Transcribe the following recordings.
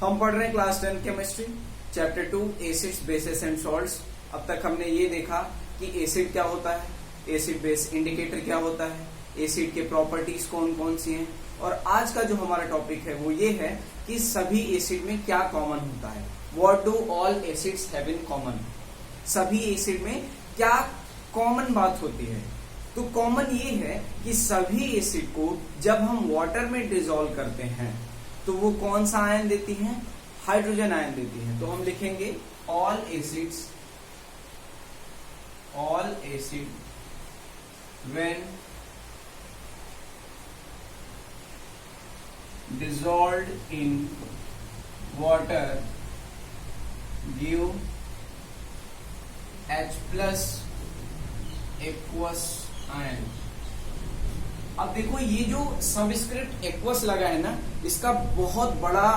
हम पढ़ रहे हैं class 10 chemistry chapter 2 acids bases and salts. अब तक हमने ये देखा कि एसिड क्या होता है, एसिड बेस इंडिकेटर क्या होता है, एसिड के प्रॉपर्टीज कौन कौन सी हैं, और आज का जो हमारा टॉपिक है वो ये है कि सभी एसिड में क्या कॉमन होता है। What do all acids have in common. सभी एसिड में क्या कॉमन बात होती है। तो कॉमन ये है कि सभी एसिड को जब हम वाटर में डिसॉल्व करते हैं तो वो कौन सा आयन देती हैं, हाइड्रोजन आयन देती हैं। तो हम लिखेंगे all acid when dissolved in water give H plus aqueous ion। अब देखो ये जो सबस्क्रिप्ट एक्वस लगा है ना, इसका बहुत बड़ा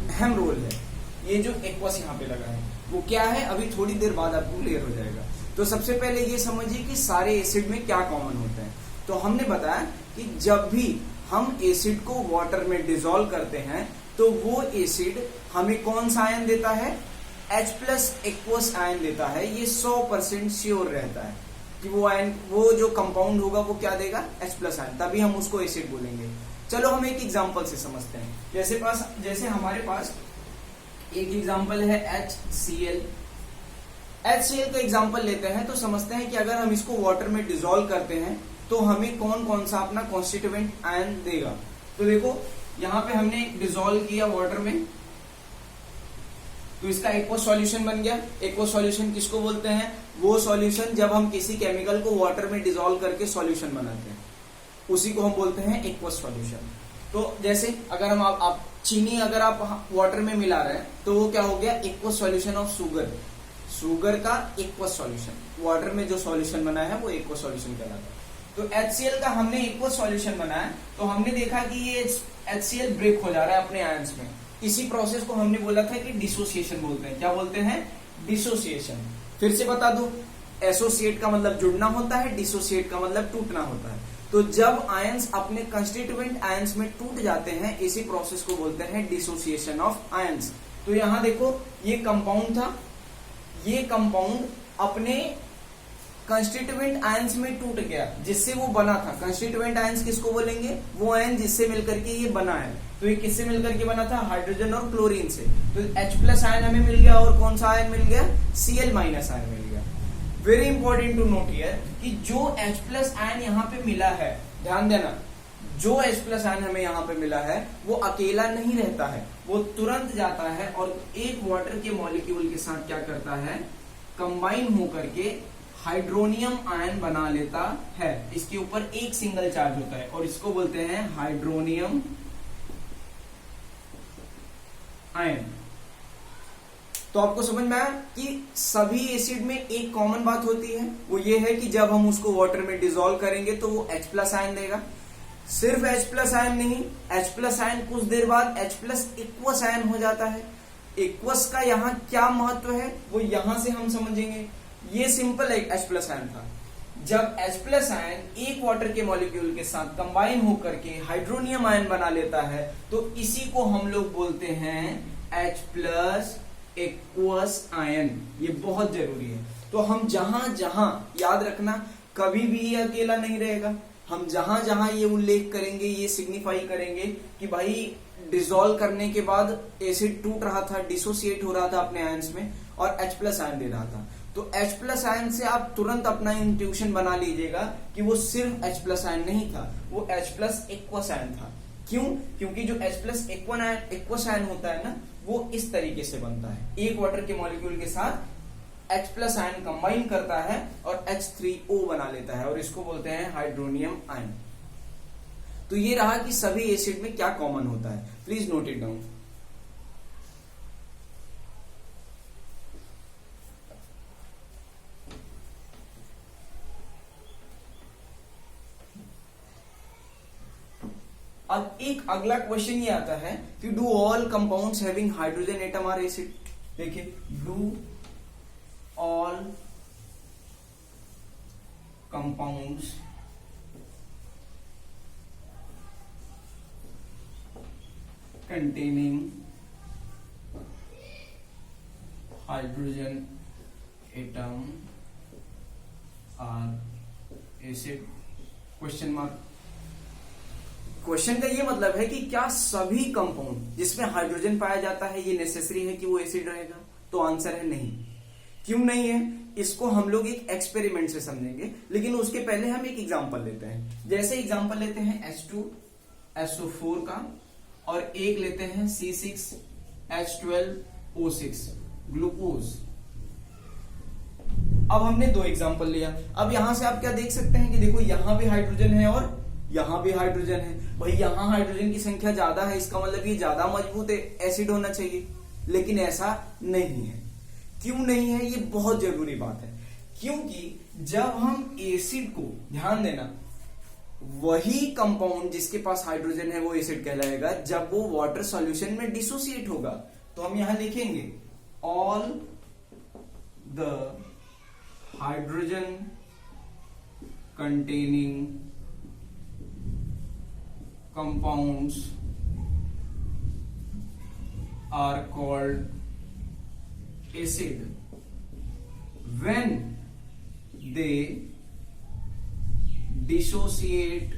अहम रोल है। ये जो एक्वस यहाँ पे लगा है वो क्या है, अभी थोड़ी देर बाद आपको क्लियर हो जाएगा। तो सबसे पहले ये समझिए कि सारे एसिड में क्या कॉमन होता है। तो हमने बताया कि जब भी हम एसिड को वाटर में डिसॉल्व करते हैं तो वो एसिड हमें कौन सा आयन देता है, H प्लस एक्वस आयन देता है। ये 100% श्योर रहता है कि वो आयन, वो जो कंपाउंड होगा वो क्या देगा, H प्लस आयन, तभी हम उसको एसिड बोलेंगे। चलो हम एक एग्जांपल से समझते हैं। जैसे हमारे पास एक एग्जांपल है HCl। HCl का एग्जांपल लेते हैं तो समझते हैं कि अगर हम इसको वाटर में डिसॉल्व करते हैं तो हमें कौन कौन सा अपना कॉन्स्टिट्यूएंट आयन देगा। तो देखो यहां पे हमने डिसॉल्व किया वाटर में, तो इसका एक्वस सॉल्यूशन बन गया। एक्वस सॉल्यूशन किसको बोलते हैं, वो सॉल्यूशन जब हम किसी केमिकल को वाटर में डिसॉल्व करके सॉल्यूशन बनाते हैं उसी को हम बोलते हैं एक्वस सॉल्यूशन। तो जैसे अगर हम आप चीनी अगर आप वाटर में मिला रहे हैं तो वो क्या हो गया, एक्वस सॉल्यूशन ऑफ शुगर का एक्वस सॉल्यूशन। वाटर में जो सॉल्यूशन बना है वो एक्वस सॉल्यूशन कहलाता है। तो HCl का हमने एक्वस सॉल्यूशन बनाया तो हमने देखा कि ये HCl ब्रेक हो जा रहा है अपने आयंस में। इसी प्रोसेस को हमने बोला था कि डिसोसिएशन बोलते हैं। क्या बोलते हैं, डिसोसिएशन। फिर से बता दो, एसोसिएट का मतलब जुड़ना होता है, डिसोसिएट का मतलब टूटना होता है। तो जब आयंस अपने कंस्टिट्यूएंट आयंस में टूट जाते हैं इसी प्रोसेस को बोलते हैं डिसोसिएशन ऑफ आयंस। तो यहां देखो ये कंपाउंड था, ये कंपाउंड अपने कंस्टिट्यूएंट आयंस में टूट गया जिससे वो बना था। कंस्टिट्यूएंट आयंस किसको बोलेंगे, वो आयन जिससे मिलकर के ये बना है। तो ये किससे मिलकर के बना था, हाइड्रोजन और क्लोरीन से। तो H प्लस आयन हमें मिल गया और कौन सा आयन मिल गया, Cl माइनस आयन मिल गया। Very important to note here कि जो H प्लस आयन यहाँ पे मिला है, ध्यान देना, जो H प्लस आयन हमें यहाँ पे मिला है वो अकेला नहीं रहता है, वो तुरंत जाता है और एक वाटर के मॉलिक्यूल के साथ क्या करता है, कंबाइन होकर के हाइड्रोनियम आयन बना लेता है। इसके ऊपर एक सिंगल चार्ज होता है और इसको बोलते हैं हाइड्रोनियम आयन। तो आपको समझ में आया कि सभी एसिड में एक कॉमन बात होती है, वो ये है कि जब हम उसको वाटर में डिसॉल्व करेंगे तो वो H प्लस आयन देगा। सिर्फ H प्लस आयन नहीं, H प्लस आयन कुछ देर बाद H प्लस एक्वस आयन हो जाता है। एक्वस का यहाँ क्या महत्व है वो यहां से हम समझेंगे। ये सिंपल एक H प्लस आयन था। जब H प्लस आयन एक वाटर के मॉलिक्यूल के साथ कंबाइन होकर के हाइड्रोनियम आयन बना लेता है तो इसी को हम लोग बोलते हैं H प्लस एक्वस आयन। ये बहुत जरूरी है। तो हम जहां जहां, याद रखना, कभी भी ये अकेला नहीं रहेगा। हम जहां जहां ये उल्लेख करेंगे, ये सिग्निफाई करेंगे कि भाई डिसॉल्व करने के बाद एसिड टूट रहा था, डिसोसिएट हो रहा था अपने आयंस में और H प्लस आयन दे रहा था। तो H प्लस आयन से आप तुरंत अपना इंट्यूशन बना लीजिएगा कि वो सिर्फ H प्लस आयन नहीं था, वो H प्लस एक्वस आयन था। क्यों, क्योंकि जो H प्लस एक्वस आयन होता है ना वो इस तरीके से बनता है, एक वाटर के मॉलिक्यूल के साथ H प्लस आयन कंबाइन करता है और H3O बना लेता है और इसको बोलते हैं हाइड्रोनियम आयन। तो ये रहा कि सभी एसिड में क्या कॉमन होता है। Please note it down. अब एक अगला क्वेश्चन ये आता है कि do all compounds having hydrogen atom are acid. देखिए, do all compounds containing hydrogen atom are acid question mark. Question का ये मतलब है कि क्या सभी कंपाउंड जिसमें हाइड्रोजन पाया जाता है ये नेसेसरी है कि वो एसिड रहेगा? तो आंसर है नहीं। क्यों नहीं है? इसको हम लोग एक एक्सपेरिमेंट से समझेंगे, लेकिन उसके पहले हम एक एग्जांपल लेते हैं। जैसे एग्जांपल लेते हैं H2SO4 का, और एक लेते हैं C6H12O6 ग्लूकोज। अब हमने दो एग्जांपल लिया। अब यहां से आप क्या देख सकते हैं कि देखो यहां भी हाइड्रोजन है और यहां भी हाइड्रोजन है। भाई यहां हाइड्रोजन की संख्या ज्यादा है, इसका मतलब ये ज्यादा मजबूत एसिड होना चाहिए, लेकिन ऐसा नहीं है। क्यों नहीं है? ये बहुत जरूरी बात है, क्योंकि जब हम एसिड को, ध्यान देना, वही कंपाउंड जिसके पास हाइड्रोजन है वो एसिड कहलाएगा जब वो वाटर सॉल्यूशन में डिसोसिएट होगा। तो हम यहां लिखेंगे all the hydrogen containing compounds are called acid when they dissociate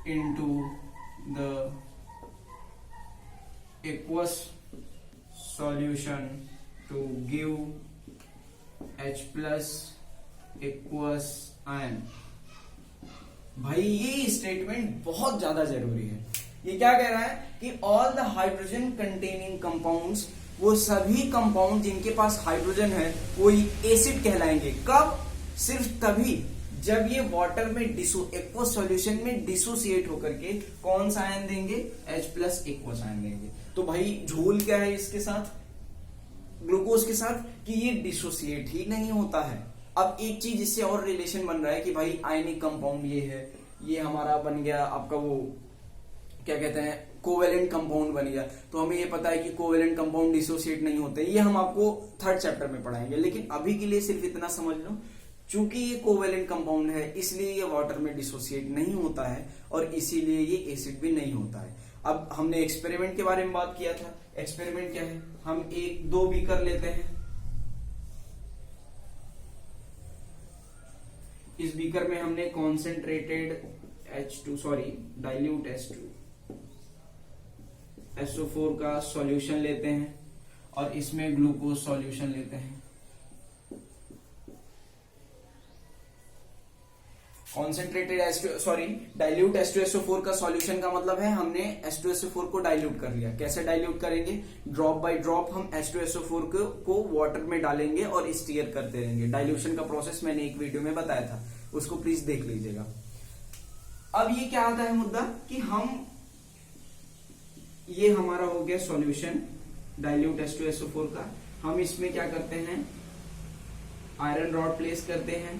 into the aqueous solution to give H plus aqueous ion। भाई ये स्टेटमेंट बहुत ज्यादा जरूरी है। ये क्या कह रहा है कि all the hydrogen containing compounds, वो सभी कंपाउंड जिनके पास हाइड्रोजन है वो एसिड कहलाएंगे। कब? सिर्फ तभी जब ये वाटर में एक्वस सॉल्यूशन में डिसोसिएट होकर के कौन सा आयन देंगे? H प्लस एक्वस आयन देंगे। तो भाई झोल क्या है इसके साथ, ग्लूकोज के साथ, कि ये डिसोसिएट ही नहीं होता है। अब एक चीज इससे और रिलेशन बन रहा है कि भाई आयनिक कंपाउंड ये है, ये हमारा बन गया आपका वो क्या कहते हैं, कोवेलेंट कंपाउंड बन गया। तो हमें ये पता है कि कोवेलेंट कंपाउंड डिसोसिएट नहीं होते, ये हम आपको थर्ड चैप्टर में पढ़ाएंगे। लेकिन अभी के लिए सिर्फ इतना समझ लो, चूंकि ये कोवेलेंट कंपाउंड है इसलिए ये वाटर में डिसोसिएट नहीं होता है और इसीलिए ये एसिड भी नहीं होता है। अब हमने एक्सपेरिमेंट के बारे में बात किया था। एक्सपेरिमेंट क्या है? हम दो बीकर लेते हैं। इस बीकर में हमने कॉन्सेंट्रेटेड डाइल्यूट H2SO4 का सॉल्यूशन लेते हैं और इसमें ग्लूकोज सॉल्यूशन लेते हैं। डाइल्यूट H2SO4 का सॉल्यूशन का मतलब है हमने H2SO4 को डाइल्यूट कर लिया। कैसे डाइल्यूट करेंगे? ड्रॉप बाय ड्रॉप हम H2SO4 को वाटर में डालेंगे और स्टीयर करते रहेंगे। डाइल्यूशन का प्रोसेस मैंने एक वीडियो में बताया था, उसको प्लीज देख लीजिएगा। अब ये क्या आता है मुद्दा कि ये हमारा हो गया सॉल्यूशन डाइल्यूट H2SO4 का। हम इसमें क्या करते हैं? आयरन रॉड प्लेस करते हैं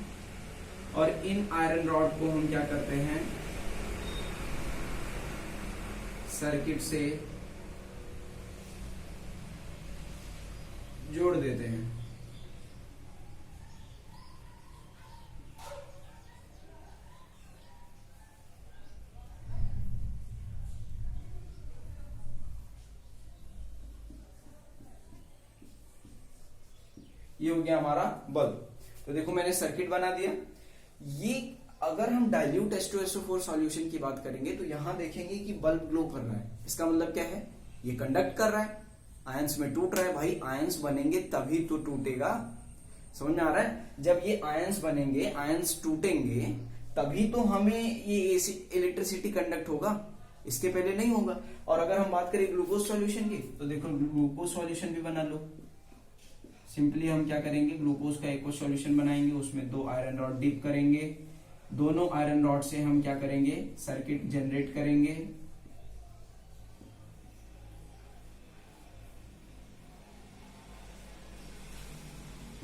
और इन आयरन रॉड को हम क्या करते हैं? सर्किट से जोड़ देते हैं। ये हो गया हमारा बल्ब। तो देखो मैंने सर्किट बना दिया। ये अगर हम डाइल्यूट H2SO4 सॉल्यूशन की बात करेंगे तो यहां देखेंगे कि बल्ब ग्लो कर रहा है। इसका मतलब क्या है? ये कंडक्ट कर रहा है, आयंस में टूट रहा है। भाई आयंस बनेंगे तभी तो टूटेगा, समझ में आ रहा है? जब ये आयंस बनेंगे, आयंस टूटेंगे, तभी तो हमें ये इलेक्ट्रिसिटी कंडक्ट होगा, इसके पहले नहीं होगा। और अगर हम बात करें ग्लूकोज सॉल्यूशन की, तो देखो ग्लूकोज सॉल्यूशन भी बना लो। सिंपली हम क्या करेंगे? ग्लूकोज का एक सॉल्यूशन बनाएंगे, उसमें 2 आयरन रॉड डिप करेंगे। दोनों आयरन रॉड से हम क्या करेंगे? सर्किट जनरेट करेंगे।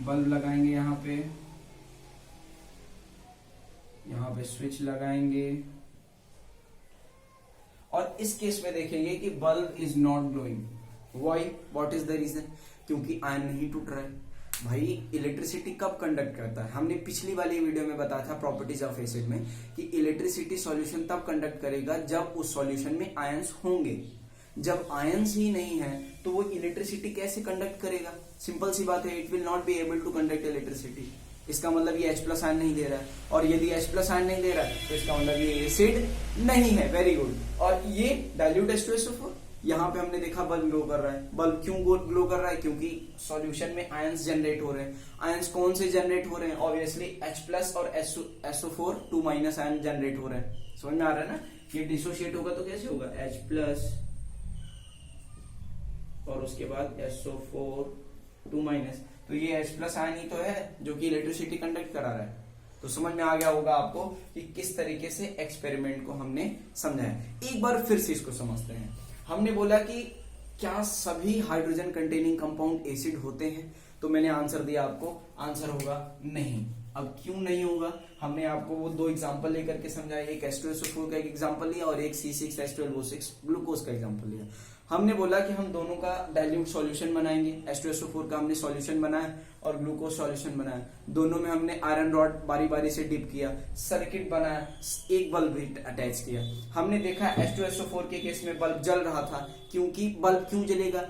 बल्ब लगाएंगे, यहाँ पे स्विच लगाएंगे। और इस केस में देखेंगे कि bulb is not glowing. Why? What is the reason? क्योंकि आयन नहीं टूट रहा है। भाई इलेक्ट्रिसिटी कब कंडक्ट करता है? हमने पिछली वाली वीडियो में बताया था प्रॉपर्टीज ऑफ एसिड में कि इलेक्ट्रिसिटी सॉल्यूशन तब कंडक्ट करेगा जब उस सॉल्यूशन में आयंस होंगे। जब आयंस ही नहीं है तो वो इलेक्ट्रिसिटी कैसे कंडक्ट करेगा? सिंपल सी बात है, it will not be able to conduct electricity. इसका मतलब ये H+ आयन नहीं दे रहा है, और यदि H+ आयन नहीं दे रहा है तो इसका मतलब ये एसिड नहीं है। Very good. और ये डाइल्यूट H2SO4, यहाँ पे हमने देखा बल्ब ग्लो कर रहा है। बल्ब क्यों ग्लो कर रहा है? क्योंकि सॉल्यूशन में आयंस जनरेट हो रहे हैं। आयंस कौन से जनरेट हो रहे हैं? ऑब्वियसली H+ और SO4 2- आयन जनरेट हो रहे हैं। समझ में आ रहा है ना? ये डिसोशिएट होगा तो कैसे होगा? H+ और उसके बाद SO4 2-। तो ये H+ आयन ही तो है जो कि इलेक्ट्रिसिटी कंडक्ट करा रहा है। तो समझ में आ गया होगा आपको कि किस तरीके से एक्सपेरिमेंट को हमने समझा है। एक बार फिर से इसको समझते हैं। हमने बोला कि क्या सभी हाइड्रोजन कंटेनिंग कंपाउंड एसिड होते हैं? तो मैंने आंसर दिया आपको, आंसर होगा नहीं। अब क्यों नहीं होगा? हमने आपको वो 2 एग्जांपल लेकर के समझाया। एक H2SO4 का एक एग्जांपल लिया और एक C6H12O6 ग्लूकोज का एग्जांपल लिया। हमने बोला कि हम दोनों का डाइल्यूट सॉल्यूशन बनाएंगे। H2SO4 का हमने सॉल्यूशन बनाया और ग्लूकोज सॉल्यूशन बनाया। दोनों में हमने आयरन रॉड बारी बारी से डिप किया, सर्किट बनाया, एक बल्ब भी अटैच किया। हमने देखा H2SO4 के केस में बल्ब जल रहा था। क्योंकि बल्ब क्यों जलेगा?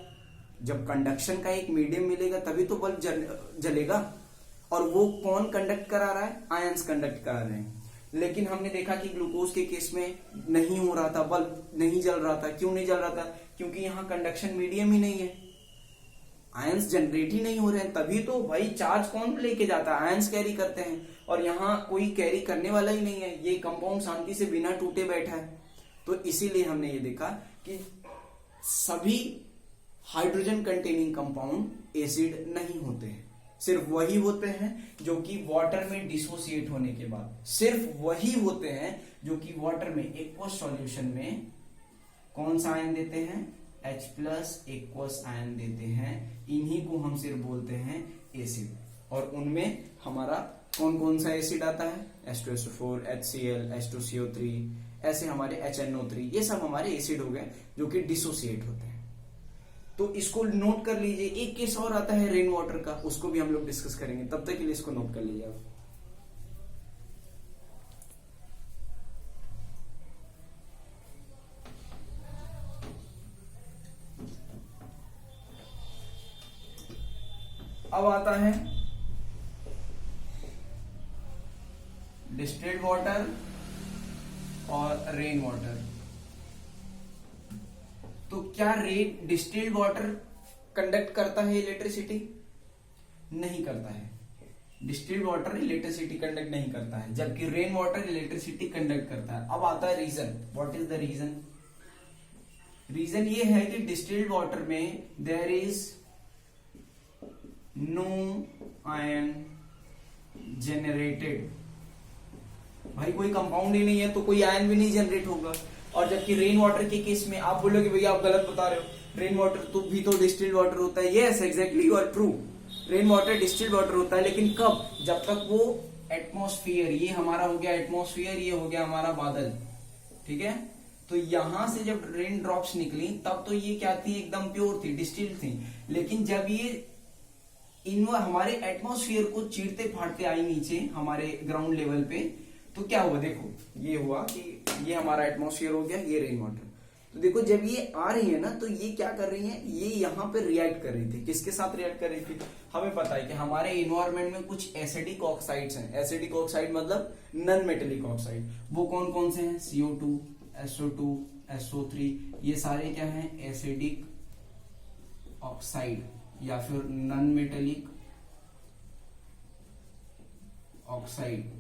जब कंडक्शन का एक मीडियम मिलेगा तभी तो बल्ब जलेगा। और वो कौन कंडक्ट करा रहा है? आयंस कंडक्ट करा रहे हैं। लेकिन हमने देखा कि ग्लूकोज के केस में नहीं हो रहा था, बल्ब नहीं जल रहा था। क्यों नहीं जल रहा था? क्योंकि यहाँ कंडक्शन मीडियम ही नहीं है, आयंस जनरेट ही नहीं हो रहे हैं। तभी तो भाई चार्ज कौन लेके जाता है? आयंस कैरी करते हैं, और यहाँ कोई कैरी करने वाला ही नहीं है। ये कंपाउंड शांति से बिना टूटे बैठा है। तो इसीलिए हमने ये देखा कि सभी हाइड्रोजन कंटेनिंग कंपाउंड एसिड नहीं होते हैं। सिर्फ वही होते हैं जो कि वाटर में डिसोसिएट होने के बाद, सिर्फ वही होते हैं जो कि वाटर में एक्वस सॉल्यूशन में कौन सा आयन देते हैं? H+ एक्वस आयन देते हैं। इन्हीं को हम सिर्फ बोलते हैं एसिड। और उनमें हमारा कौन कौन सा एसिड आता है? H2SO4, HCl, H2CO3, ऐसे हमारे HNO3, ये सब हमारे एसिड हो गए जो कि डिसोसिएट होते हैं। तो इसको नोट कर लीजिए। एक केस और आता है रेन वाटर का, उसको भी हम लोग डिस्कस करेंगे। तब तक के लिए इसको नोट कर लीजिए आप। अब आता है डिस्टिल्ड वाटर और रेन वाटर। तो क्या डिस्टिल्ड वाटर कंडक्ट करता है इलेक्ट्रिसिटी? नहीं करता है। डिस्टिल्ड वाटर इलेक्ट्रिसिटी कंडक्ट नहीं करता है, जबकि रेन वाटर इलेक्ट्रिसिटी कंडक्ट करता है। अब आता है reason. What is the reason? Reason ये है कि डिस्टिल्ड वाटर में there is no ion generated. भाई कोई कंपाउंड ही नहीं है तो कोई आयन भी नहीं जनरेट होगा। और जबकि रेन वाटर के केस में आप बोलोगे भैया आप गलत बता रहे हो, रेन वाटर तो भी तो डिस्टिल्ड वाटर होता है। Yes exactly, you are true. Rain water distilled water होता है, लेकिन कब? जब तक वो एटमॉस्फेयर, ये हमारा हो गया एटमॉस्फेयर, ये हो गया हमारा बादल, ठीक है। तो यहां से जब रेन ड्रॉप्स निकली तब तो ये क्या थी? एकदम प्योर थी, डिस्टिल्ड थी। लेकिन जब ये हमारे एटमॉस्फेयर को चीरते फाड़ते आई नीचे हमारे ग्राउंड लेवल पे, तो क्या हुआ? देखो ये हुआ कि ये हमारा एटमॉस्फेयर हो गया, ये रेन वाटर। तो देखो जब ये आ रही है ना, तो ये क्या कर रही है? ये यहाँ पे रिएक्ट कर रही थी। किसके साथ रिएक्ट कर रही थी? हमें पता है कि हमारे इन्वायरमेंट में कुछ एसिडिक ऑक्साइड्स हैं। एसिडिक ऑक्साइड मतलब नॉन मेटेलिक ऑक्साइड। वो कौन कौन से हैं? CO2, SO2, SO3, ये सारे क्या हैं? एसिडिक ऑक्साइड या फिर नॉन मेटेलिक ऑक्साइड।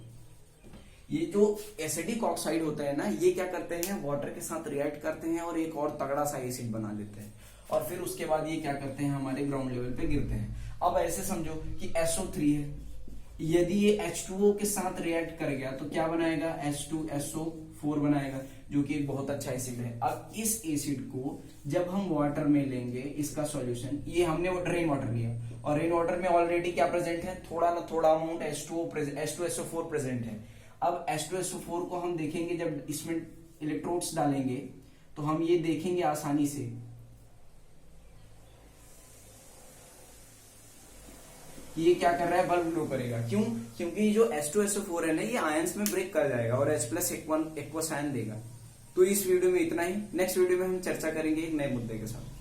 ये जो एसिडिक ऑक्साइड होता है ना, ये क्या करते हैं? वाटर के साथ रिएक्ट करते हैं और एक और तगड़ा सा एसिड बना लेते हैं, और फिर उसके बाद ये क्या करते हैं? हमारे ग्राउंड लेवल पे गिरते हैं। अब ऐसे समझो कि SO3 है, यदि ये H2O के साथ रिएक्ट कर गया तो क्या बनाएगा? H2SO4 बनाएगा, जो कि एक बहुत अच्छा एसिड है। अब इस एसिड को जब हम वाटर में लेंगे, इसका सॉल्यूशन, ये हमने रेन वाटर लिया, और रेन वाटर में ऑलरेडी क्या प्रेजेंट है? थोड़ा ना थोड़ा अमाउंट H2SO4 प्रेजेंट है। अब H2SO4 को हम देखेंगे, जब इसमें इलेक्ट्रोड्स डालेंगे तो हम ये देखेंगे आसानी से कि ये क्या कर रहा है? बल्ब ग्लो करेगा। क्यों? क्योंकि जो H2SO4 है ना, ये आयंस में ब्रेक कर जाएगा और H+ एक्वस आयन देगा। तो इस वीडियो में इतना ही। नेक्स्ट वीडियो में हम चर्चा करेंगे एक नए मुद्दे के साथ।